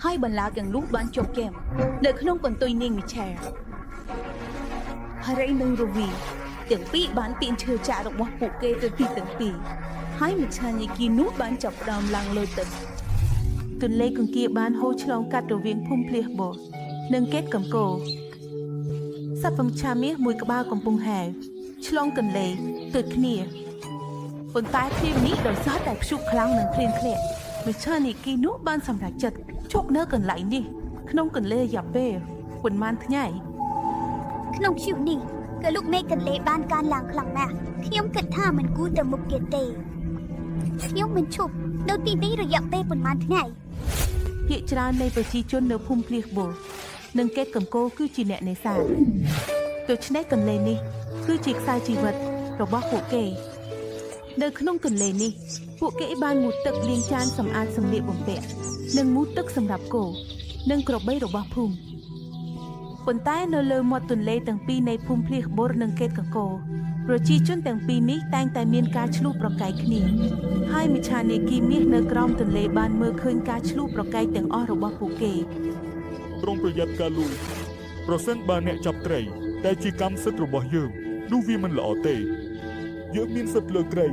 ហើយបន្លាទាំងនោះបានជាប់គាំងនៅក្នុងបន្ទុយនាងមីឆែហើយនឹងរវីទាំងពីរបានទាញឈើចាក់របស់ពួកគេទៅទីទាំងពីរហើយមច្ឆាញីគីនោះបានចាប់ផ្ដើមឡើងលើទឹកទន្លេកង្គៀបានហូរឆ្លងកាត់រវាងភូមិភ្លៀសបោះនិងកេតកំគោសត្វពំឆាមាសមួយក្បាលកំពុងហែវឆ្លងទន្លេទើបគ្នាប៉ុន្តែព្រាមនេះដោយសារតែខ្ជុកខ្លាំងនិងភ្លៀងធ្លាក់មច្ឆាញីគីនោះបានសម្រេចចិត្តជក់នៅកន្លែងនេះក្នុងកន្លែងរយៈពេលប៉ុន្មានថ្ងៃក្នុងព្យុះនេះក៏លោកមេឃទន្លេបានកើនឡើងខ្លាំងណាស់ខ្ញុំគិតថាមិនគួរទៅមុខទៀតទេខ្ញុំមិនឈប់នៅទីនេះរយៈពេលប៉ុន្មានថ្ងៃភាគច្រើននៃប្រជាជននៅភូមិភ្លៀសបូនិងកេតកំគោគឺជាអ្នកនេសាទដូច្នេះកន្លែងនេះគឺជាខ្សែជីវិតរបស់ពួកគេនៅក្នុងកន្លែងនេះពួកគេបានមូតទឹកលាងចានសម្អាតសម្លៀកបំពាក់និងមូតទឹកសម្រាប់គោនិងក្របីរបស់ភូមិប៉ុន្តែនៅលើមាត់ទន្លេទាំងពីរនៃភូមិភ្លៀសបូនិងកេតកំគោប្រជាជនទាំងពីរនេះតែងតែមានការឆ្លុះប្រកែកគ្នាហើយមច្ឆានេគីមាសនៅក្រោមទន្លេបានមើលឃើញការឆ្លុះប្រកែកទាំងអស់របស់ពួកគេប្រុងប្រយ័ត្នការលូប្រសិនបើអ្នកចាប់ត្រីតែជាកម្មសិទ្ធិរបស់យើងនោះវាមិនល្អទេយើងមានសិទ្ធិលើត្រី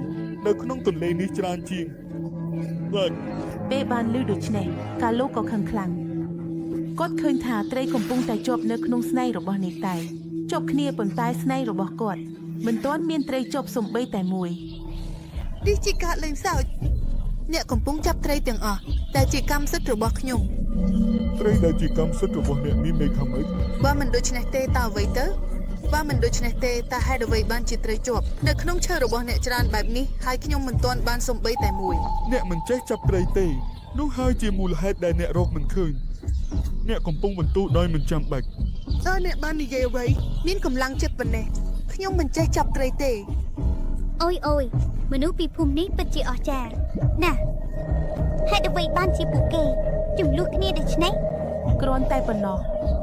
នៅក្នុងទន្លេនេះច្រើនជាងបាទពេលបានឮដូច្នេះការលូក៏ខឹងខ្លាំងគាត់ឃើញថាត្រីកំពុងតែជាប់នៅក្នុងស្នែងរបស់នាងតែជាប់គ្នាប៉ុន្តែស្នែងរបស់គាត់មិនទាន់មានត្រីជាប់សំបីតែមួយនេះជាការលេងសើចអ្នកកំពុងចាប់ត្រីទាំងអស់តែជាកម្មសិទ្ធិរបស់ខ្ញុំត្រីដែលជាកម្មសិទ្ធិរបស់អ្នកមានន័យថាម៉េចបើមិនដូច្នេះទេតើអ្វីទៅបើមិនដូច្នេះទេតើហេតុអ្វីបានជាត្រីជាប់នៅក្នុងឈើរបស់អ្នកច្រើនបែបនេះហើយខ្ញុំមិនទាន់បានសំបីតែមួយអ្នកមិនចេះចាប់ត្រីទេនោះហើយជាមូលហេតុដែលអ្នករកមិនឃើញអ្នកកំពុងបន្ទោសដោយមិនចាំបាច់តើអ្នកបាននិយាយអ្វីមានកម្លាំងចិត្តប៉ុណ្ណេះខ្ញុំមិនចេះចាប់ត្រីទេអូយមនុស្សពីភូមិនេះពិតជាអស្ចារ្យណាស់ហេតុអ្វីបានជាពួកគេចំនួនគ្នាដូច្នេះគ្រាន់តែប៉ុណ្ណោះ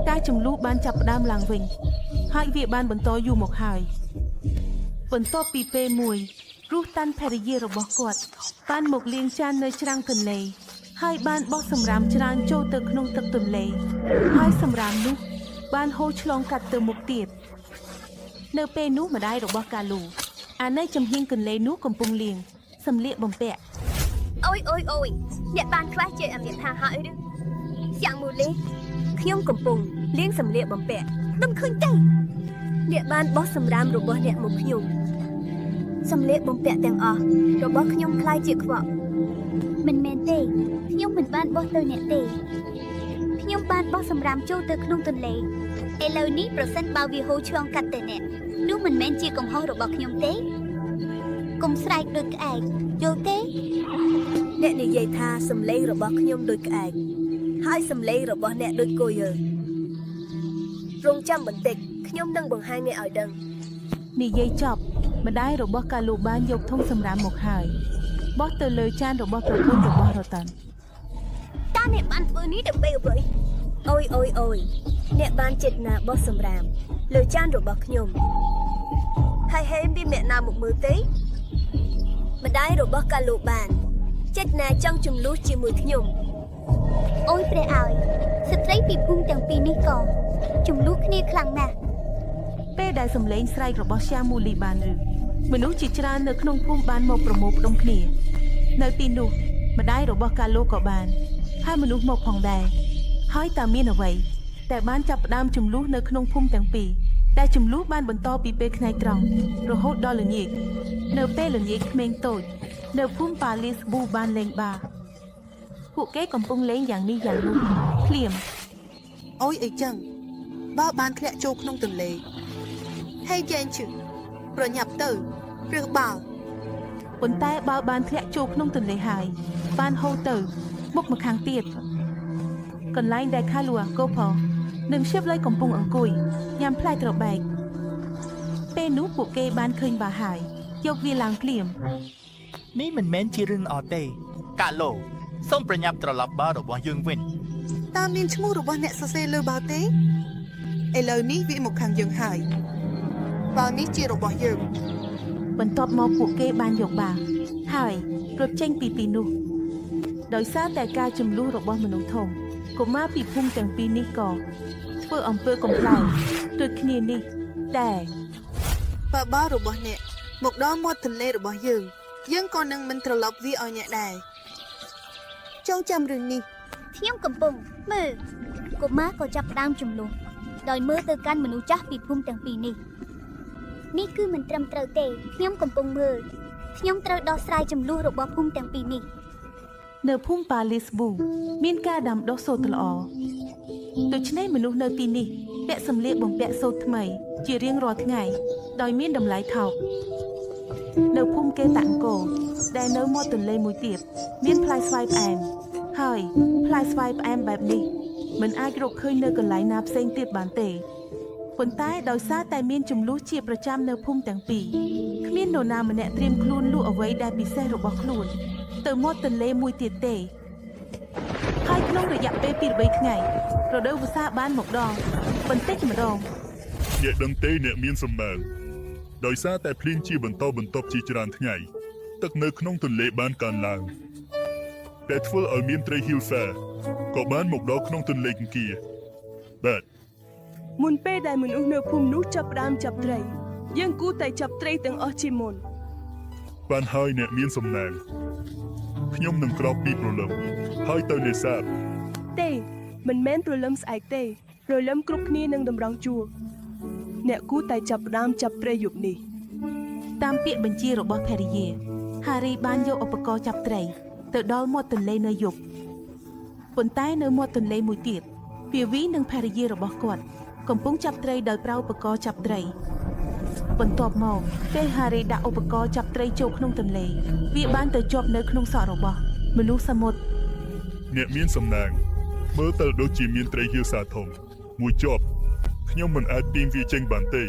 ការចំនួនបានចាប់ផ្ដើមឡើងវិញហើយវាបានបន្តយូរមកហើយបន្ទាប់ពីពេលមួយរស់តាន់ភរិយារបស់គាត់បានមកលាងចាននៅច្រាំងទន្លេហើយបានបោះសម្រាមច្រើនចូលទៅក្នុងទឹកទន្លេហើយសម្រាមនោះបានហូរឆ្លងកាត់ទៅមុខទៀតនៅពេលនោះម្ដាយរបស់កាលូអានៅចំហៀងកន្លែងនោះកំពុងលាងសម្លៀកបំពាក់អូយអ្នកបានខ្វះជួយអមថាហើយឬយ៉ាងមូលេខ្ញុំកំពុងលាងសម្លៀកបំពាក់មិនឃើញទេអ្នកបានបោះសម្រាមរបស់អ្នកមកខ្ញុំសម្លៀកបំពាក់ទាំងអស់របស់ខ្ញុំคล้ายជាខ្វក់មិនមែនទេខ្ញុំមិនបានបោះទៅអ្នកទេខ្ញុំបានបោះសម្រាមចូលទៅក្នុងទន្លេឥឡូវនេះប្រសិនបើវាហូរឆ្លងកាត់ទៅអ្នកនោះមិនមែនជាកំហុសរបស់ខ្ញុំទេកុំស្រែកដូចក្អែកយល់ទេអ្នកនិយាយថាសម្លេងរបស់ខ្ញុំដូចក្អែកហើយសម្លេងរបស់អ្នកដូចគោយើរងចាំបន្តិចខ្ញុំនឹងបង្ហាញអ្នកឲ្យដឹងនិយាយចប់ម្ដាយរបស់កាលូបានយកធុងសម្រាមមកហើយបោះទៅលើចានរបស់ប្រពន្ធរបស់រតាន់តើអ្នកបានធ្វើនេះដើម្បីអ្វីអូយអ្នកបានចេតនាបោះសម្រាមលើចានរបស់ខ្ញុំហើយហេមវាអ្នកណាមកមើលទេម្ដាយរបស់កាលូបានចេតនាចង់ជំនួសជាមួយខ្ញុំអូយព្រះឲ្យស្ត្រីពីភូមិទាំងពីរនេះក៏ជំនួសគ្នាខ្លាំងណាស់ពេលដែលសម្លេងស្រែករបស់ជាមូលីបានឬមនុស្សជាច្រើននៅក្នុងភូមិបានមកប្រមូលផ្ដុំគ្នានៅទីនោះម្ដាយរបស់កាលូក៏បានហើយមនុស្សមកផងដែរហើយតើមានអ្វីតែបានចាប់ផ្ដើមចំនួននៅក្នុងភូមិទាំងពីរតែចំនួនបានបន្តពីពេលថ្ងៃត្រង់រហូតដល់ល្ងាចនៅពេលល្ងាចក្មេងតូចនៅភូមិប៉ាលីសប៊ូបានលេងបារពួកគេកំពុងលេងយ៉ាងនេះយ៉ាងនោះភ្លាមអូយអីចឹងបើបានធ្លាក់ចូលក្នុងទន្លេហើយចែងជឹងប្រញាប់ទៅឬបាល់ប៉ុន្តែបើបានធ្លាក់ចូលក្នុងទន្លេហើយបានហូរទៅមុខម្ខាងទៀតកន្លែងដែលខាលូអាកូផូនិងឈៀបលៃកំពុងអង្គុយញ៉ាំផ្លែត្របែកពេលនោះពួកគេបានឃើញបាហើយយកវាឡើងភ្លាមនេះមិនមែនជារឿងល្អទេកាឡូសូមប្រញាប់ត្រឡប់បាល់របស់យើងវិញតើមានឈ្មោះរបស់អ្នកសរសេរលើបាល់ទេឥឡូវនេះវាមកខាងយើងហើយបាល់នេះជារបស់យើងបន្ទាប់មកពួកគេបានយកបាល់ហើយរត់ចេញពីទីនោះដោយសារតែការចំនួនរបស់មនុស្សធំ កុមារពីភូមិទាំងពីរនេះក៏ធ្វើអំពើកំប្លែងដូចគ្នានេះដែរ បើបារបស់អ្នកមកដល់មាត់ទន្លេរបស់យើងក៏នឹងមិនត្រឡប់វាឲ្យអ្នកដែរចងចាំរឿងនេះ ខ្ញុំកំពុងមើលកុមារក៏ចាប់ផ្ដើមចំនួនដោយមើលទៅកាន់មនុស្សចាស់ពីភូមិទាំងពីរនេះនេះគឺមិនត្រឹមត្រូវទេខ្ញុំកំពុងមើលខ្ញុំត្រូវដោះស្រាយចំនួនរបស់ភូមិទាំងពីរនេះ នៅភូមិប៉ាលីសប៊ូមានការដាំដុះសូត្រល្អដូច្នេះមនុស្សនៅទីនេះពាក់សម្លៀកបំពាក់សូត្រថ្មីជារៀងរាល់ថ្ងៃដោយមានតម្លៃថោកនៅភូមិកេតាំងកូដែលនៅមាត់ទន្លេមួយទៀតមានផ្លែស្វាយផ្អែមហើយផ្លែស្វាយផ្អែមបែបនេះមិនអាចរកឃើញនៅកន្លែងណាផ្សេងទៀតបានទេប៉ុន្តែដោយសារតែមានចំនួនជាប្រចាំនៅភូមិទាំងពីរគ្មាននរណាម្នាក់ត្រៀមខ្លួនលក់អ្វីដែលពិសេសរបស់ខ្លួនទៅមាត់ទន្លេមួយទៀតទេហើយក្នុងរយៈពេល 2-3 ថ្ងៃរដូវវស្សាបានមកដល់បន្តិចម្ដង អ្នកដឹងទេអ្នកមានសម្បើមដោយសារតែភ្លៀងជាបន្តបន្ទាប់ជាច្រើនថ្ងៃទឹកនៅក្នុងទន្លេបានកើនឡើងតែធ្វើឲ្យមានត្រីហ៊ីវហ្វាក៏បានមកដល់ក្នុងទន្លេអង្គាបាទ មុនពេលដែលមនុស្សនៅភូមិនោះចាប់ផ្ដើមចាប់ត្រីយើងគួរតែចាប់ត្រីទាំងអស់ជាមុន បានហើយអ្នកមានសំណាងខ្ញុំនឹងក្រោកពីព្រលឹមហើយទៅនេសាទ ទេមិនមែនព្រលឹមស្អែកទេព្រលឹមគ្រប់គ្នានឹងតម្រង់ជួរអ្នកគួរតែចាប់ផ្ដើមចាប់ត្រីយប់នេះ តាមពាក្យបញ្ជារបស់ភរិយាហារីបានយកឧបករណ៍ចាប់ត្រីទៅដល់មាត់ទន្លេនៅយប់ប៉ុន្តែនៅមាត់ទន្លេមួយទៀតភាវីនិងភរិយារបស់គាត់កំពុងចាប់ត្រីដោយប្រើឧបករណ៍ចាប់ត្រីបន្ទាប់មកពេលហារីដាក់ឧបករណ៍ចាប់ត្រីចូលក្នុងទន្លេវាបានទៅជាប់នៅក្នុងសក់របស់មនុស្សសមុទ្រ អ្នកមានសំណាងមើលទៅដូចជាមានត្រីហ៊ីវសាធំមួយជាប់ខ្ញុំមិនអាចទាញវាចេញបានទេ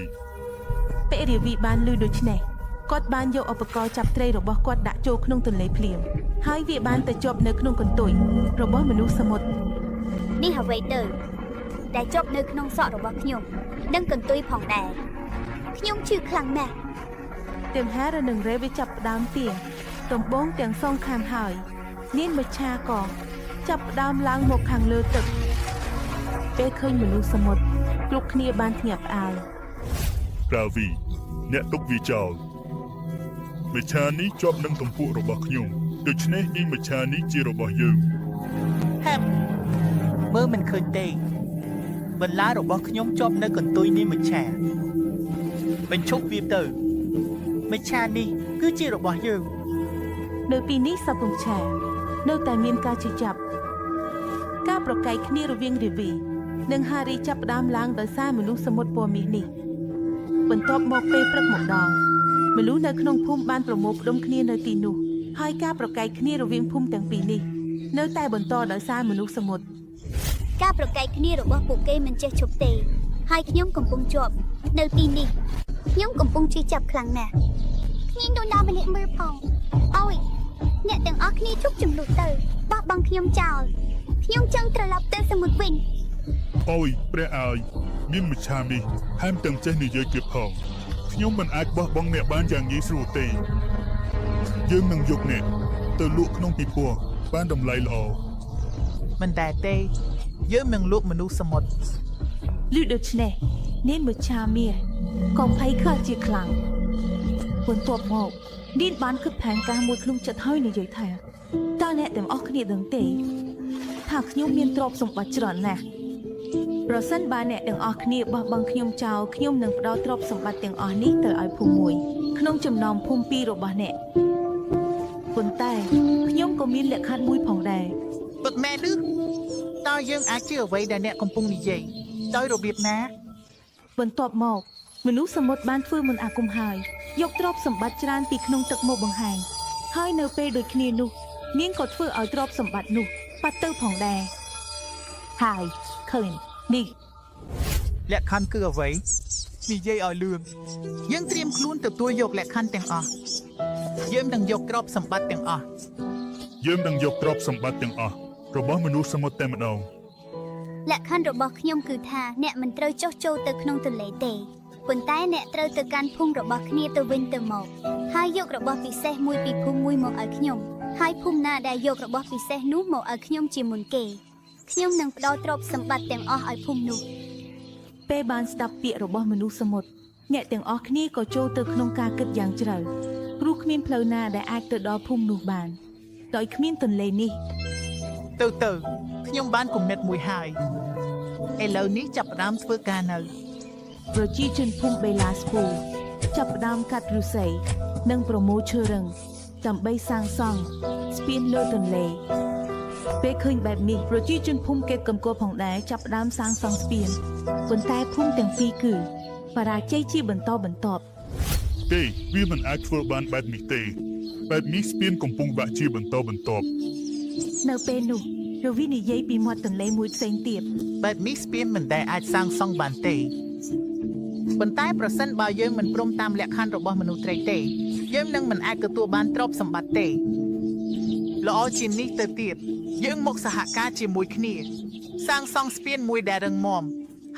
ពេលរាវីបានឮដូច្នេះគាត់បានយកឧបករណ៍ចាប់ត្រីរបស់គាត់ដាក់ចូលក្នុងទន្លេភ្លាមហើយវាបានទៅជាប់នៅក្នុងកន្ទុយរបស់មនុស្សសមុទ្រ នេះអ្វីទៅដែលជាប់នៅក្នុងសក់របស់ខ្ញុំនិងកន្ទុយផងដែរខ្ញុំឈឺខ្លាំងណាស់ ទាំងហារនិងរេវាចាប់ផ្ដើមទៀងដំបងទាំងសងខាងហើយនាងមច្ឆាក៏ចាប់ផ្ដើមឡើងមកខាងលើទឹកពេលឃើញមនុស្សសមុទ្រគ្រប់គ្នាបានភ្ញាក់ផ្អើល ប្រាវីអ្នកទុកវាចោលមច្ឆានេះជាប់នឹងទំពក់របស់ខ្ញុំដូច្នេះនាងមច្ឆានេះជារបស់យើង ហាប់មើលមិនឃើញទេបន្លារបស់ខ្ញុំជាប់នៅកន្ទុយនេះមច្ឆាបញ្ឈប់វាទៅមច្ឆានេះគឺជារបស់យើង នៅទីនេះសពមច្ឆានៅតែមានការជិះចាប់ការប្រកែកគ្នារវាងរាវីនិងហារីចាប់ផ្ដើមឡើងដោយសារមនុស្សសមុទ្រពណ៌មាសនេះបន្ទាប់មកពេលព្រឹកមកដល់មនុស្សនៅក្នុងភូមិបានប្រមូលផ្ដុំគ្នានៅទីនោះហើយការប្រកែកគ្នារវាងភូមិទាំងពីរនេះនៅតែបន្តដោយសារមនុស្សសមុទ្រ ការប្រកែកគ្នារបស់ពួកគេមិនចេះឈប់ទេហើយខ្ញុំកំពុងជាប់នៅទីនេះខ្ញុំកំពុងជិះចាប់ខ្លាំងណាស់គ្មាននរណាម្នាក់មើលផងអូយអ្នកទាំងអស់គ្នាជប់ចំនួនទៅបោះបង់ខ្ញុំចោលខ្ញុំចង់ត្រឡប់ទៅសមុទ្រវិញ អូយព្រះអើយមានមច្ឆានេះហែមទាំងចេះនិយាយគៀបផងខ្ញុំមិនអាចបោះបង់អ្នកបានយ៉ាងងាយស្រួលទេយើងនឹងយកអ្នកទៅលក់ក្នុងពិព័រណ៍បានតម្លៃល្អ មិនតែទេយើងនឹងលក់មនុស្សសមុទ្រ ឮដូច្នេះនាងមច្ឆាមាសក៏ភ័យខ្លាចជាខ្លាំងបន្ទាប់មកនាងបានគិតផែនការមួយក្នុងចិត្តហើយនិយាយថាតើអ្នកទាំងអស់គ្នាដឹងទេថាខ្ញុំមានទ្រព្យសម្បត្តិច្រើនណាស់ប្រសិនបើអ្នកទាំងអស់គ្នាបោះបង់ខ្ញុំចោលខ្ញុំនឹងផ្ដល់ទ្រព្យសម្បត្តិទាំងអស់នេះទៅឲ្យភូមិមួយក្នុងចំណោមភូមិពីររបស់អ្នកប៉ុន្តែខ្ញុំក៏មានលក្ខខណ្ឌមួយផងដែរ ពិតមែនឬតើយើងអាចជឿអ្វីដែលអ្នកកំពុងនិយាយដោយរបៀបណា បន្ទាប់មកមនុស្សសមុទ្របានធ្វើមន្តអាគមហើយយកទ្រព្យសម្បត្តិច្រើនពីក្នុងទឹកមកបង្ហាញហើយនៅពេលដូចគ្នានោះនាងក៏ធ្វើឲ្យទ្រព្យសម្បត្តិនោះបាត់ទៅផងដែរហើយឃើញនេះ លក្ខខណ្ឌគឺអ្វីនិយាយឲ្យលឿនយើងត្រៀមខ្លួនទទួលយកលក្ខខណ្ឌទាំងអស់យើងនឹងយកទ្រព្យសម្បត្តិទាំងអស់ យើងនឹងយកទ្រព្យសម្បត្តិទាំងអស់របស់មនុស្សសមុទ្រតែម្ដង លក្ខខណ្ឌរបស់ខ្ញុំគឺថាអ្នកមិនត្រូវចុះចូលទៅក្នុងទន្លេទេប៉ុន្តែអ្នកត្រូវទៅកាន់ភូមិរបស់គ្នាទៅវិញទៅមកហើយយករបស់ពិសេសមួយពីភូមិមួយមកឲ្យខ្ញុំហើយភូមិណាដែលយករបស់ពិសេសនោះមកឲ្យខ្ញុំជាមុនគេ ខ្ញុំនឹងផ្ដល់ទ្រព្យសម្បត្តិទាំងអស់ឲ្យភូមិនោះ ពេលបានស្ដាប់ពាក្យរបស់មនុស្សសមុទ្រអ្នកទាំងអស់គ្នាក៏ចូលទៅក្នុងការគិតយ៉ាងជ្រៅព្រោះគ្មានផ្លូវណាដែលអាចទៅដល់ភូមិនោះបានដោយគ្មានទន្លេនេះ ទៅខ្ញុំបានគំនិតមួយហើយឥឡូវនេះចាប់ផ្ដើមធ្វើការនៅ ប្រជាជនភូមិបេឡាស្ពូចាប់ផ្ដើមកាត់ឫស្សីនិងប្រមូលឈើរឹងដើម្បីសាងសង់ស្ពានលើទន្លេពេលឃើញបែបនេះប្រជាជនភូមិកេតកំកោផងដែរចាប់ផ្ដើមសាងសង់ស្ពានប៉ុន្តែភូមិទាំងពីរគឺបរាជ័យជាបន្តបន្ទាប់ ទេវាមិនអាចធ្វើបានបែបនេះទេបែបនេះស្ពានកំពុងបាក់ជាបន្តបន្ទាប់ នៅពេលនោះរវីនិយាយពីមាត់ទន្លេមួយផ្សេងទៀត បែបនេះស្ពានមិនដែលអាចសាងសង់បានទេប៉ុន្តែប្រសិនបើយើងមិនព្រមតាមលក្ខខណ្ឌរបស់មនុស្សត្រីទេយើងនឹងមិនអាចទទួលបានទ្រព្យសម្បត្តិទេល្អជាងនេះទៅទៀតយើងមកសហការជាមួយគ្នាសាងសង់ស្ពានមួយដែលរឹងមាំ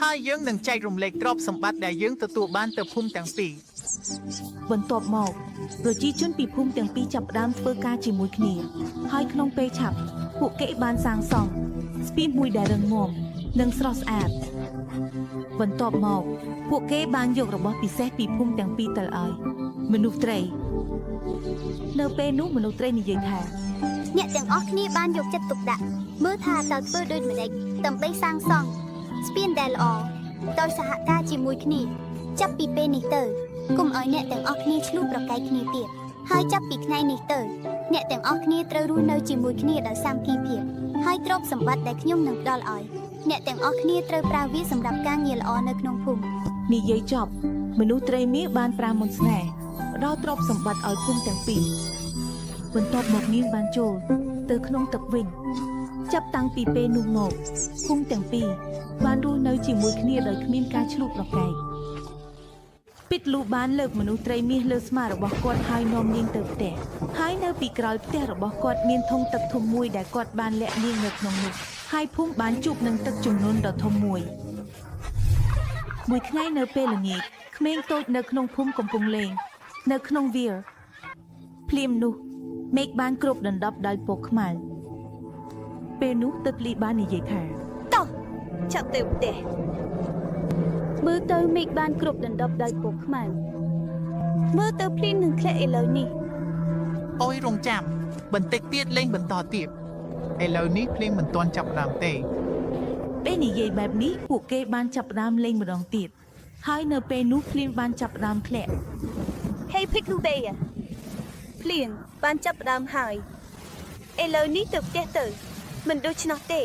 ហើយយើងនឹងចែករំលែកទ្រព្យសម្បត្តិដែលយើងទទួលបានទៅភូមិទាំងពីរ បន្ទាប់មកប្រជាជនពីភូមិទាំងពីរចាប់ផ្ដើមធ្វើការជាមួយគ្នាហើយក្នុងពេលឆាប់ពួកគេបានសាងសង់ស្ពានមួយដែលរឹងមាំនិងស្រស់ស្អាតបន្ទាប់មកពួកគេបានយករបស់ពិសេសពីភូមិទាំងពីរទៅឲ្យមនុស្សត្រីនៅពេលនោះមនុស្សត្រីនិយាយថា អ្នកទាំងអស់គ្នាបានយកចិត្តទុកដាក់មើលថាតើធ្វើដូចម្តេចដើម្បីសាងសង់ស្ពានដែលល្អដោយសហការជាមួយគ្នាចាប់ពីពេលនេះទៅកុំឲ្យអ្នកទាំងអស់គ្នាឆ្លុះប្រកែកគ្នាទៀតហើយចាប់ពីថ្ងៃនេះទៅអ្នកទាំងអស់គ្នាត្រូវរស់នៅជាមួយគ្នាដោយសាមគ្គីភាពហើយទ្រព្យសម្បត្តិដែលខ្ញុំនឹងផ្ដល់ឲ្យអ្នកទាំងអស់គ្នាត្រូវប្រើវាសម្រាប់ការងារល្អនៅក្នុងភូមិ និយាយចប់មនុស្សត្រីមាសបានប្រាមន្តស្នេហ៍ផ្ដល់ទ្រព្យសម្បត្តិឲ្យភូមិទាំងពីរបន្ទាប់មកនាងបានចូលទៅក្នុងទឹកវិញចាប់តាំងពីពេលនោះមកភូមិទាំងពីរបានរស់នៅជាមួយគ្នាដោយគ្មានការឆ្លុះប្រកែកពិតលូបានលើកមនុស្សត្រីមាសលើស្មារបស់គាត់ហើយនាំនាងទៅផ្ទះហើយនៅពីក្រោយផ្ទះរបស់គាត់មានធុងទឹកធំមួយដែលគាត់បានលាក់នាងនៅក្នុងនោះហើយភូមិបានជួបនឹងទឹកជំនន់ដ៏ធំមួយថ្ងៃនៅពេលល្ងាចក្មេងតូចនៅក្នុងភូមិកំពុងលេងនៅក្នុងវាលភ្លាមនោះមេឃបានគ្របដណ្ដប់ដោយពណ៌ខ្មៅពេលនោះទឹកលីបាននិយាយថា តោះចាប់ទៅផ្ទះ មើលទៅមេឃបានគ្របដណ្ដប់ដោយពណ៌ខ្មៅមើលទៅភ្លៀងនឹងធ្លាក់ឥឡូវនេះ អូយរងចាំបន្តិចទៀតលេងបន្តទៀតឥឡូវនេះភ្លៀងមិនទាន់ចាប់ផ្ដើមទេ ពេលនិយាយបែបនេះពួកគេបានចាប់ផ្ដើមលេងម្ដងទៀតហើយនៅពេលនោះភ្លៀងបានចាប់ផ្ដើមធ្លាក់ ហេភិកលូបេភ្លៀងបានចាប់ផ្ដើមហើយឥឡូវនេះទៅផ្ទះទៅមិនដូច្នោះទេ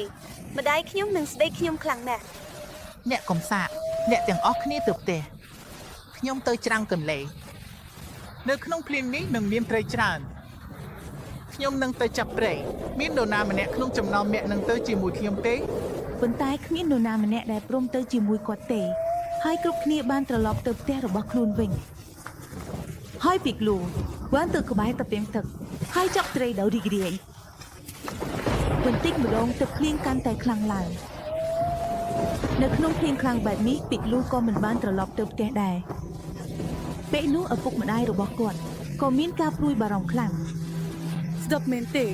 ម្ដាយខ្ញុំនឹងស្ដីខ្ញុំខ្លាំងណាស់ អ្នកកំសាកអ្នកទាំងអស់គ្នាទៅផ្ទះខ្ញុំទៅច្រាំងទន្លេនៅក្នុងភ្លៀងនេះនឹងមានត្រីច្រើនខ្ញុំនឹងទៅចាប់ត្រីមាននរណាម្នាក់ក្នុងចំណោមអ្នកនឹងទៅជាមួយខ្ញុំទេ ប៉ុន្តែគ្មាននរណាម្នាក់ដែលព្រមទៅជាមួយគាត់ទេហើយគ្រប់គ្នាបានត្រឡប់ទៅផ្ទះរបស់ខ្លួនវិញហើយពីក្លូបានទៅក្បែរតាពាំងទឹកហើយចាប់ត្រីដោយរីករាយបន្តិចម្ដងទឹកភ្លៀងកាន់តែខ្លាំងឡើងនៅក្នុងភ្លៀងខ្លាំងបែបនេះពីក្លូក៏មិនបានត្រឡប់ទៅផ្ទះដែរពេលនោះឪពុកម្ដាយរបស់គាត់ក៏មានការព្រួយបារម្ភខ្លាំង ស្ដាប់មែនទេ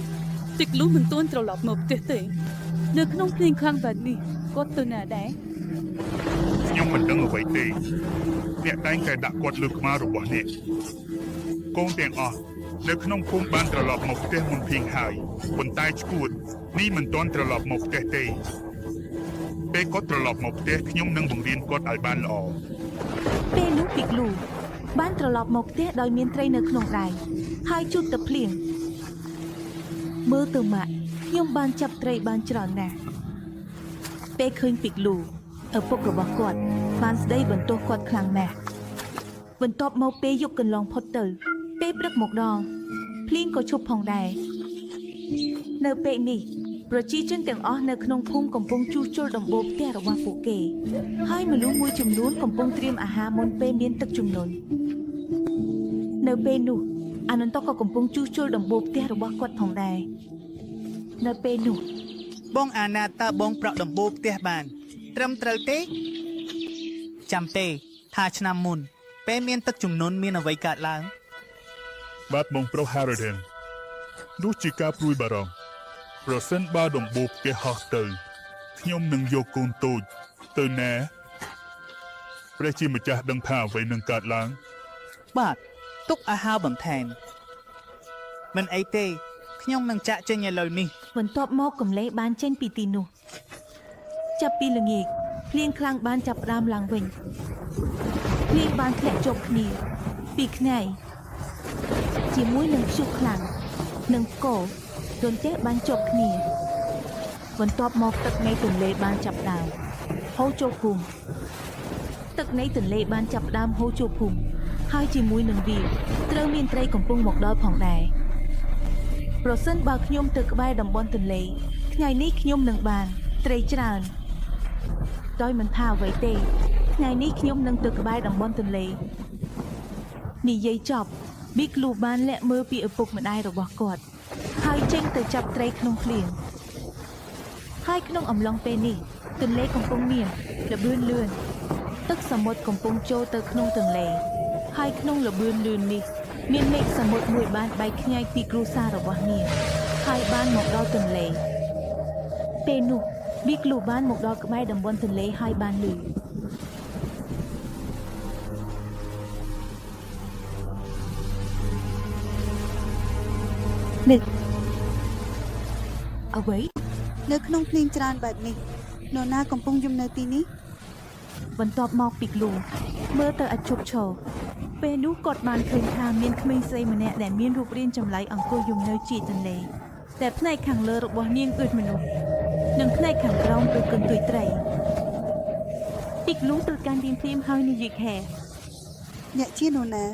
តិចលុះមិនទាន់ត្រឡប់មកផ្ទះទេនៅក្នុងភ្លៀងខ្លាំងបែបនេះគាត់ទៅណាដែរ ខ្ញុំមិនដឹងអ្វីទេអ្នកតែងតែដាក់គាត់លើក្បាលរបស់អ្នកកូនទាំងអស់នៅក្នុងភូមិបានត្រឡប់មកផ្ទះមុនភៀងហើយប៉ុន្តែឈួតនេះមិនទាន់ត្រឡប់មកផ្ទះទេពេលគាត់ត្រឡប់មកផ្ទះខ្ញុំនឹងបង្រៀនគាត់ឲ្យបានល្អ ពេលនោះពីក្លូបានត្រឡប់មកផ្ទះដោយមានត្រីនៅក្នុងដៃហើយជូតទឹកភ្លៀងមើលទៅម៉ាក់ខ្ញុំបានចាប់ត្រីបានច្រើនណាស់ពេលឃើញពីក្លូឪពុករបស់គាត់បានស្ដីបន្ទោសគាត់ខ្លាំងណាស់បន្ទាប់មកពេលយកកន្លងផុតទៅពេលព្រឹកមកដល់ភ្លៀងក៏ឈប់ផងដែរនៅពេលនេះប្រជាជនទាំងអស់នៅក្នុងភូមិកំពុងជួសជុលដំបូលផ្ទះរបស់ពួកគេហើយមនុស្សមួយចំនួនកំពុងត្រៀមអាហារមុនពេលមានទឹកជំនន់នៅពេលនោះអានន្ទក៏កំពុងជួសជុលដំបូលផ្ទះរបស់គាត់ផងដែរនៅពេលនោះ បងអាណាតើបងប្រក់ដំបូលផ្ទះបានត្រឹមត្រូវទេចាំទេថាឆ្នាំមុនពេលមានទឹកជំនន់មានអ្វីកើតឡើង បាទបងប្រុស Harridan នោះជាការព្រួយបារម្ភប្រសិនបើដំបូលផ្ទះហោះទៅ ខ្ញុំនឹងយកកូនតូចទៅណែព្រះជាម្ចាស់ដឹងថាអ្វីនឹងកើតឡើង បាទទុកអាហារបន្ថែមមិនអីទេខ្ញុំនឹងចាក់ចេញឥឡូវនេះ បន្ទាប់មកកំលេបានចេញពីទីនោះចាប់ពីល្ងាចភ្លៀងខ្លាំងបានចាប់ផ្ដើមឡើងវិញភ្លៀងបានធ្លាក់ជាប់គ្នាពីខ្ញែជាមួយនឹងព្យុះខ្លាំងនិងផ្គរទន្ទះបានជាប់គ្នាបន្ទាប់មកទឹកនៃទន្លេបានចាប់ផ្ដើមហូរចូលភូមិទឹកនៃទន្លេបានចាប់ផ្ដើមហូរចូលភូមិហើយជាមួយនឹងវាត្រូវមានត្រីកំពុងមកដល់ផងដែរប្រសិនបើខ្ញុំទៅក្បែរតំបន់ទន្លេថ្ងៃនេះខ្ញុំនឹងបានត្រីច្រើនដោយមិនថាអ្វីទេថ្ងៃនេះខ្ញុំនឹងទៅក្បែរតំបន់ទន្លេនិយាយចប់ប៊ីក្លូបានលាក់មើលពីឪពុកម្ដាយរបស់គាត់ហើយចេញទៅចាប់ត្រីក្នុងភ្លៀងហើយក្នុងអំឡុងពេលនេះទន្លេកំពុងមានល្បឿនលឿនទឹកសមុទ្រកំពុងចូលទៅក្នុងទន្លេហើយក្នុងល្បឿនលឿននេះមានមេឃសមុទ្រមួយបានបែកខ្ញែកពីគ្រួសាររបស់នាងហើយបានមកដល់ទន្លេពេលនោះប៊ីក្លូបានមកដល់ក្បែរតំបន់ទន្លេហើយបានឮនេះអ្វី នៅក្នុងភ្លៀងច្រើនបែបនេះនរណាកំពុងយំនៅទីនេះ បន្ទាប់មកពីក្លូមើលទៅអាចជប់ឈរពេលនោះគាត់បានឃើញថាមានក្មេងស្រីម្នាក់ដែលមានរូបរាងចម្លែកអង្គុយយំនៅជាទន្លេតែផ្នែកខាងលើរបស់នាងដូចមនុស្សនិងផ្នែកខាងក្រោមដូចកន្ទុយត្រីពីក្លូត្រូវការរៀនភ្លាមហើយនិយាយខែ អ្នកជានរណា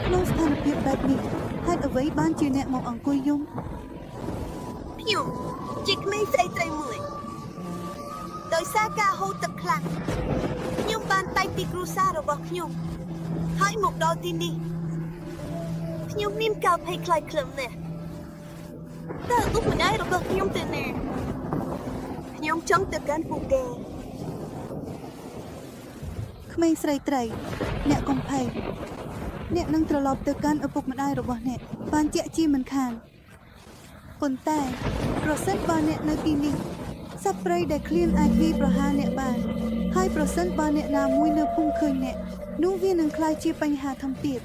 ក្នុងស្ថានភាពបែបនេះហេតុអ្វីបានជាអ្នកមកអង្គុយយំ ខ្ញុំជាក្មេងស្រីត្រីមួយដោយសារការហូរទឹកខ្លាំងខ្ញុំបានបែកពីគ្រួសាររបស់ខ្ញុំហើយមកដល់ទីនេះខ្ញុំមានការភ័យខ្លាចខ្លាំងណាស់តើឪពុកម្ដាយរបស់ខ្ញុំទៅណាខ្ញុំចង់ទៅកាន់ពួកគេ ក្មេងស្រីត្រីអ្នកកុំភ័យអ្នកនឹងត្រឡប់ទៅកាន់ឪពុកម្ដាយរបស់អ្នកបានជាក់ជាមិនខានប៉ុន្តែប្រសិនបើអ្នកនៅទីនេះសត្វព្រៃដែលឃ្លានអាចវាយប្រហារអ្នកបានហើយប្រសិនបើអ្នកណាមួយនៅភូមិឃើញអ្នកនោះវានឹងក្លាយជាបញ្ហាធំទៀត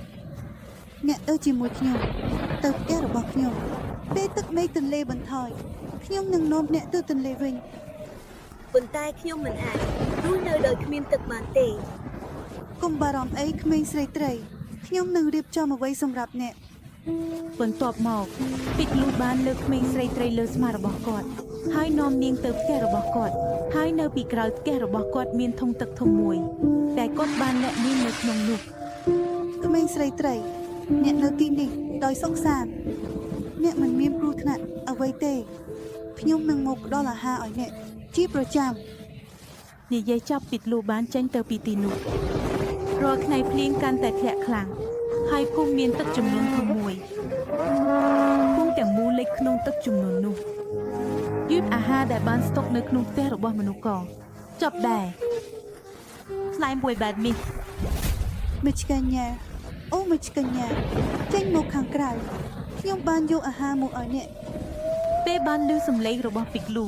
អ្នកទៅជាមួយខ្ញុំទៅផ្ទះរបស់ខ្ញុំពេលទឹកនៃទន្លេបន្ថយខ្ញុំនឹងនាំអ្នកទៅទន្លេវិញ ប៉ុន្តែខ្ញុំមិនអាចរស់នៅដោយគ្មានទឹកបានទេ កុំបារម្ភអីក្មេងស្រីត្រីខ្ញុំនឹងរៀបចំអ្វីសម្រាប់អ្នក បន្ទាប់មកពីក្លូបានលើកក្មេងស្រីត្រីលើស្មារបស់គាត់ហើយនាំនាងទៅផ្ទះរបស់គាត់ហើយនៅពីក្រោយផ្ទះរបស់គាត់មានធុងទឹកធំមួយតែគាត់បានលាក់នាងនៅក្នុងនោះ ក្មេងស្រីត្រីអ្នកនៅទីនេះដោយសុខសាន្តអ្នកមិនមានគ្រោះថ្នាក់អ្វីទេខ្ញុំនឹងមកផ្ដល់អាហារឲ្យអ្នកជាប្រចាំ និយាយចប់ពីក្លូបានចេញទៅពីទីនោះរាល់ថ្ងៃភ្លៀងកាន់តែធ្លាក់ខ្លាំងហើយភូមិមានទឹកចំនួនធំមួយភូមិទាំងមូលលិចក្នុងទឹកចំនួននោះយឺតអាហារដែលបានស្តុកនៅក្នុងផ្ទះរបស់មនុស្សក៏ចប់ដែរខ្លែងមួយបែបនេះ មេឆ្កញ្ញាអូមេឆ្កញ្ញាចេញមកខាងក្រៅខ្ញុំបានយកអាហារមកឲ្យអ្នក ពេលបានឮសំឡេងរបស់ពីក្លូ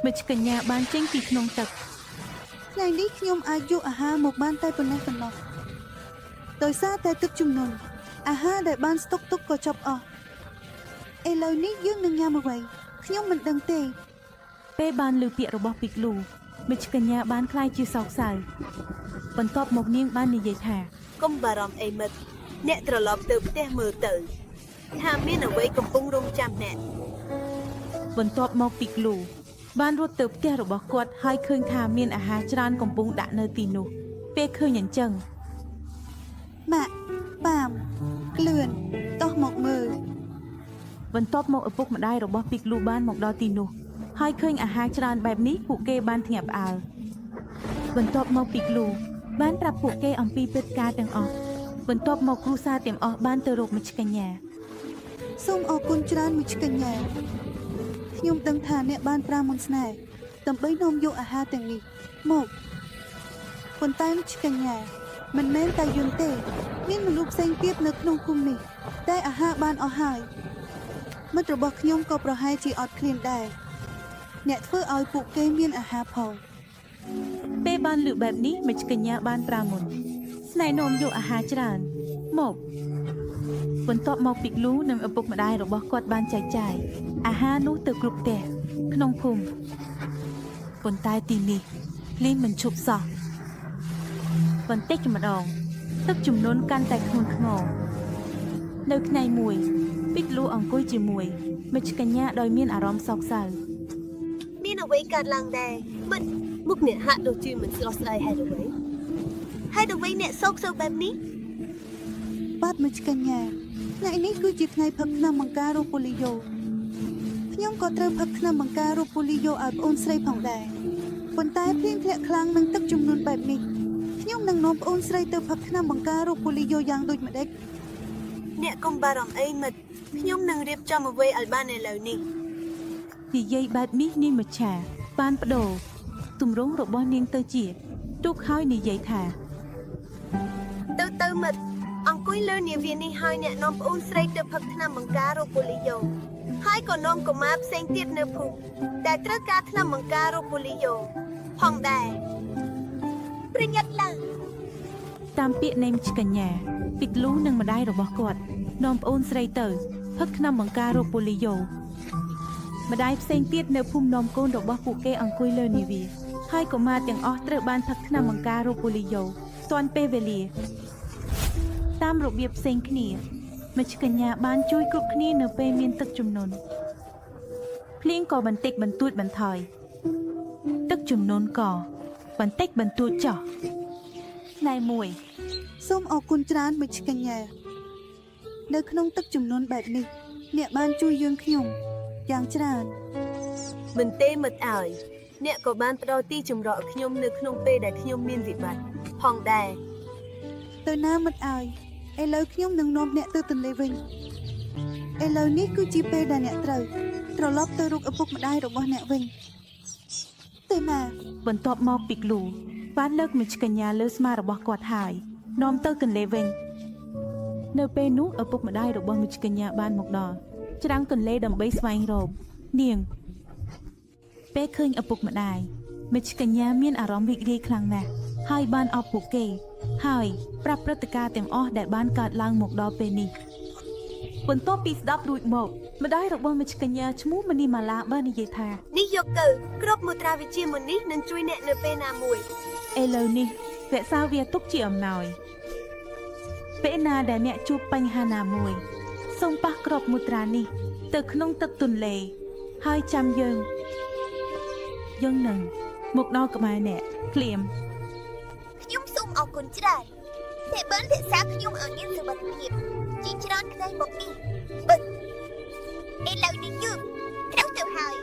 មេឆ្កញ្ញាបានចេញពីក្នុងទឹក ថ្ងៃនេះខ្ញុំអាចយកអាហារមកបានតែប៉ុណ្ណេះប៉ុណ្ណោះដោយសារតែទឹកជំនន់អាហារដែលបានស្តុកទុកក៏ចប់អស់ឥឡូវនេះយើងនឹងញ៉ាំអ្វីខ្ញុំមិនដឹងទេ ពេលបានឮពាក្យរបស់ពីក្លូមេឆ្កញ្ញាបានខ្លាចជាសោកសៅបន្ទាប់មកនាងបាននិយាយថា កុំបារម្ភអីមិត្តអ្នកត្រឡប់ទៅផ្ទះមើលទៅថាមានអ្វីកំពុងរងចាំអ្នក បន្ទាប់មកពីក្លូបានរត់ទៅផ្ទះរបស់គាត់ហើយឃើញថាមានអាហារច្រើនកំពុងដាក់នៅទីនោះពេលឃើញអញ្ចឹង ម៉ាក់ប៉ាមក្លឿនតោះមកមើល បន្ទាប់មកឪពុកម្ដាយរបស់ពីក្លូបានមកដល់ទីនោះហើយឃើញអាហារច្រើនបែបនេះពួកគេបានភ្ញាក់ផ្អើលបន្ទាប់មកពីក្លូបានប្រាប់ពួកគេអំពីព្រឹត្តិការណ៍ទាំងអស់បន្ទាប់មកគ្រួសារទាំងអស់បានទៅរកមេឆ្កញ្ញា សូមអរគុណច្រើនមេឆ្កញ្ញាខ្ញុំដឹងថាអ្នកបានប្រាំមុនស្នេហ៍ដើម្បីនាំយកអាហារទាំងនេះមកប៉ុន្តែមេឆ្កញ្ញាមិនមែនតែយើងទេមានមនុស្សផ្សេងទៀតនៅក្នុងភូមិនេះតែអាហារបានអស់ហើយមិត្តរបស់ខ្ញុំក៏ប្រហែលជាអត់ឃ្លានដែរ អ្នកធ្វើឲ្យពួកគេមានអាហារផង ពេលបានលើកបែបនេះមិចកញ្ញាបានប្រាមុនស្នែនាំយកអាហារច្រើនមកបន្ទាប់មកពីលូនិងឪពុកម្ដាយរបស់គាត់បានចែកចាយអាហារនោះទៅគ្រប់ផ្ទះក្នុងភូមិប៉ុន្តែទីនេះលីងមិនឈប់សោះបន្តិចម្ដងទឹកចំនួនកាន់តែធ្ងន់ធ្ងរនៅថ្ងៃមួយពីលូអង្គុយជាមួយមិចកញ្ញាដោយមានអារម្មណ៍សោកសៅ មានអ្វីកើតឡើងដែរមិនមុខអ្នកហាក់ដូចជាមិនស្រស់ស្រាយហេតុអ្វីអ្នកសោកសៅបែបនេះ បាទមិចកញ្ញាថ្ងៃនេះគឺជាថ្ងៃផឹកថ្នាំបង្ការរោគប៉ូលីយ៉ូខ្ញុំក៏ត្រូវផឹកថ្នាំបង្ការរោគប៉ូលីយ៉ូឲ្យប្អូនស្រីផងដែរប៉ុន្តែភ្លៀងធ្លាក់ខ្លាំងនឹងទឹកជំនន់បែបនេះខ្ញុំនឹងនាំប្អូនស្រីទៅផឹកថ្នាំបង្ការរោគប៉ូលីយ៉ូយ៉ាងដូចម្ដេច អ្នកកុំបារម្ភអីមិត្តខ្ញុំនឹងរៀបចំអ្វីឲ្យបានឥឡូវនេះ និយាយបែបនេះនាងមច្ឆាបានបដូរទម្រង់របស់នាងទៅជាទុកហើយនិយាយថា ទៅមិត្តអង្គុយលើនាវានេះហើយអ្នកនាំប្អូនស្រីទៅផឹកថ្នាំបង្ការរោគប៉ូលីយ៉ូហើយក៏នាំកុមារផ្សេងទៀតនៅភូមិដែលត្រូវការថ្នាំបង្ការរោគប៉ូលីយ៉ូផងដែរប្រញាប់ឡើង តាមពាក្យនៃមិចកញ្ញាពីលូនិងម្ដាយរបស់គាត់នាំប្អូនស្រីទៅផឹកថ្នាំបង្ការរោគប៉ូលីយ៉ូម្ដាយផ្សេងទៀតនៅភូមិនាំកូនរបស់ពួកគេអង្គុយលើនាវាហើយកុមារទាំងអស់ត្រូវបានផឹកថ្នាំបង្ការរោគប៉ូលីយ៉ូទាន់ពេលវេលាតាមរបៀបផ្សេងគ្នាមិចកញ្ញាបានជួយគ្រប់គ្នានៅពេលមានទឹកជំនន់ភ្លៀងក៏បន្តិចបន្តួចបន្ថយទឹកជំនន់ក៏បន្តិចបន្តួចចុះថ្ងៃមួយ សូមអរគុណច្រើនមិចកញ្ញានៅក្នុងទឹកជំនន់បែបនេះអ្នកបានជួយយើងខ្ញុំយ៉ាងច្រើន មិនទេមិត្តអើយអ្នកក៏បានផ្ដល់ទីចម្រោះខ្ញុំនៅក្នុងពេលដែលខ្ញុំមានវិបត្តិផងដែរ ទៅណាមិត្តអើយឥឡូវខ្ញុំនឹងនាំអ្នកទៅទន្លេវិញឥឡូវនេះគឺជាពេលដែលអ្នកត្រូវត្រឡប់ទៅរកឪពុកម្ដាយរបស់អ្នកវិញទៅណា បន្ទាប់មកពីលូបានលើកមិចកញ្ញាលើស្មារបស់គាត់ហើយនាំទៅទន្លេវិញនៅពេលនោះឪពុកម្ដាយរបស់មិចកញ្ញាបានមកដល់ច្រាំងទន្លេដើម្បីស្វែងរកនាងពេលឃើញឪពុកម្ដាយមិចកញ្ញាមានអារម្មណ៍រីករាយខ្លាំងណាស់ហើយបានអបពួកគេហើយប្រាប់ព្រឹត្តិការណ៍ទាំងអស់ដែលបានកើតឡើងមកដល់ពេលនេះបន្ទាប់ពីស្ដាប់រួចមកម្ដាយរបស់មិចកញ្ញាឈ្មោះមនីម៉ាឡាបាននិយាយថា នេះយកទៅគ្រប់មុទ្រាវិជ្ជាមុននេះនឹងជួយអ្នកនៅពេលណាមួយ ឥឡូវនេះរក្សាវាទុកជាអំណោយពេលណាដែលអ្នកជួបបញ្ហាណាមួយសូមប៉ះគ្រាប់មុទ្រានេះទៅក្នុងទឹកទន្លេហើយចាំយើងនឹងមកដល់ក្បែរអ្នកភ្លាម ខ្ញុំសូមអរគុណច្រើនដែលបានរក្សាខ្ញុំឲ្យមានសុវត្ថិភាពជាច្រើនថ្ងៃមកនេះបិទឥឡូវនេះយើងត្រូវទៅហើយ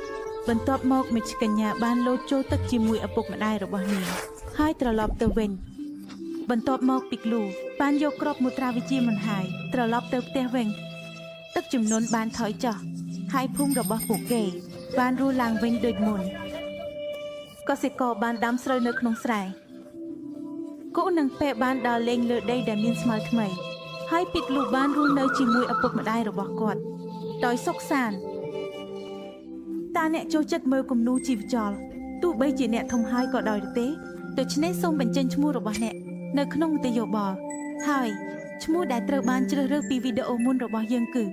បន្ទាប់មកមិចកញ្ញាបានលោតចូលទឹកជាមួយឪពុកម្ដាយរបស់នាងហើយត្រឡប់ទៅវិញបន្ទាប់មកពីលូបានយកគ្រាប់មុទ្រាវិជ្ជាមិនហើយត្រឡប់ទៅផ្ទះវិញទឹកជំនន់បានថយចុះហើយភូមិរបស់ពួកគេបានរស់ឡើងវិញដូចមុនកសិករបានដាំស្រូវនៅក្នុងស្រែគោនិងពែបានដើរលេងលើដីដែលមានស្មៅថ្មីហើយពីលូបានរស់នៅជាមួយឪពុកម្ដាយរបស់គាត់ដោយសុខសាន្តតើអ្នកចូលចិត្តមើលគំនូរជីវចលទោះបីជាអ្នកធំហើយក៏ដោយទេដូច្នេះសូមបញ្ចេញឈ្មោះរបស់អ្នកនៅក្នុងមតិយោបល់ហើយឈ្មោះដែលត្រូវបានជ្រើសរើសពីវីដេអូមុនរបស់យើងគឺ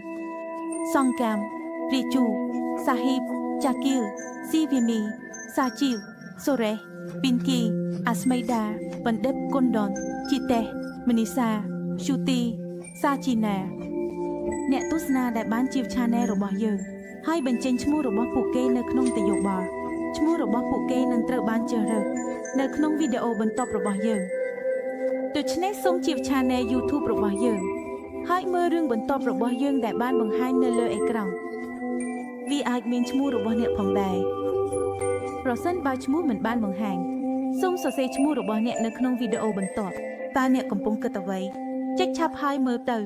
សង្កាមព្រីជូសាហ៊ីបចាគីលស៊ីវីមីសាជីវសូរ៉េពីនគីអាស្មីដាបណ្ឌិតគុនដនជីតេមនីសាឈូទីសាជីណាអ្នកទស្សនាដែលបានជា Channel របស់យើងហើយបញ្ចេញឈ្មោះរបស់ពួកគេនៅក្នុងទយោបល់ឈ្មោះរបស់ពួកគេនឹងត្រូវបានជ្រើសរើសនៅក្នុងវីដេអូបន្ទាប់របស់យើងដូច្នេះសូមជា Channel YouTube របស់យើងហើយមើលរឿងបន្ទាប់របស់យើងដែលបានបង្ហាញនៅលើអេក្រង់វាអាចមានឈ្មោះរបស់អ្នកផងដែរប្រសិនបើឈ្មោះមិនបានបង្ហាញសូមសរសេរឈ្មោះរបស់អ្នកនៅក្នុងវីដេអូបន្ទាប់តើអ្នកកំពុងគិតអ្វីចុចឆាប់ហើយមើលទៅ